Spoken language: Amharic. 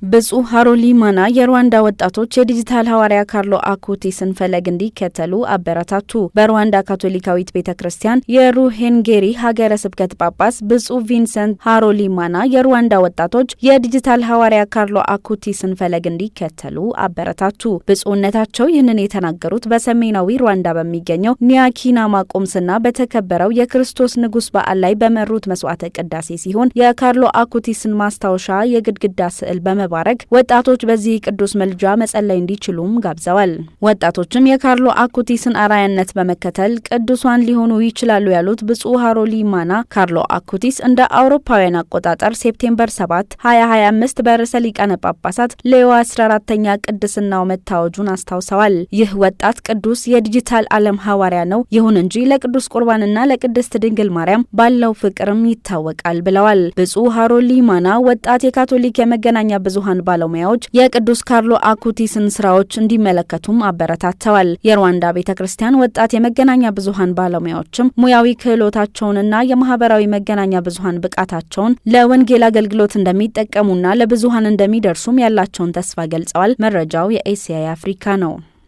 ብፁዕ ሃሮሊ ማና የሩዋንዳ ወጣቶች የዲጂታል ሐዋርያ ካርሎ አኩቲስን ፈለግ እንዲከተሉ አበረታቱ። በሩዋንዳ ካቶሊካዊት ቤተክርስቲያን የሩሄንጌሪ ሀገረ ስብከት ጳጳስ ብፁዕ ቪንሰንት ሃሮሊ ማና የሩዋንዳ ወጣቶች የዲጂታል ሐዋርያ ካርሎ አኩቲስን ፈለግ እንዲከተሉ አበረታቱ። ብፁዕነታቸው ይህንን የተናገሩት በሰሜናዊ ሩዋንዳ በሚገኘው ኒያኪናማ ቁምስና በተከበረው የክርስቶስ ንጉሥ በዓል ላይ በመሩት መስዋዕተ ቅዳሴ ሲሆን የካርሎ አኩቲስን ማስታወሻ የግድግዳ ስዕል በመባረክ ወጣቶች በዚህ ቅዱስ መልጃ መጸለይ እንዲችሉም ጋብዘዋል። ወጣቶችም የካርሎ አኩቲስን አራያነት በመከተል ቅዱሳን ሊሆኑ ይችላሉ ያሉት ብፁዕ ሃሮሊ ማና ካርሎ አኩቲስ እንደ አውሮፓውያን አቆጣጠር ሴፕቴምበር 7 2025 በርዕሰ ሊቃነ ጳጳሳት ሌዮ 14ኛ ቅድስናው መታወጁን አስታውሰዋል። ይህ ወጣት ቅዱስ የዲጂታል ዓለም ሐዋርያ ነው። ይሁን እንጂ ለቅዱስ ቁርባንና ለቅድስት ድንግል ማርያም ባለው ፍቅርም ይታወቃል ብለዋል። ብፁዕ ሃሮሊ ማና ወጣት የካቶሊክ የመገናኛ ብዙሃን ባለሙያዎች የቅዱስ ካርሎ አኩቲስን ስራዎች እንዲመለከቱም አበረታተዋል። የሩዋንዳ ቤተክርስቲያን ወጣት የመገናኛ ብዙሃን ባለሙያዎችም ሙያዊ ክህሎታቸውንና የማህበራዊ መገናኛ ብዙሃን ብቃታቸውን ለወንጌል አገልግሎት እንደሚጠቀሙና ለብዙሃን እንደሚደርሱም ያላቸውን ተስፋ ገልጸዋል። መረጃው የኤሲያ አፍሪካ ነው።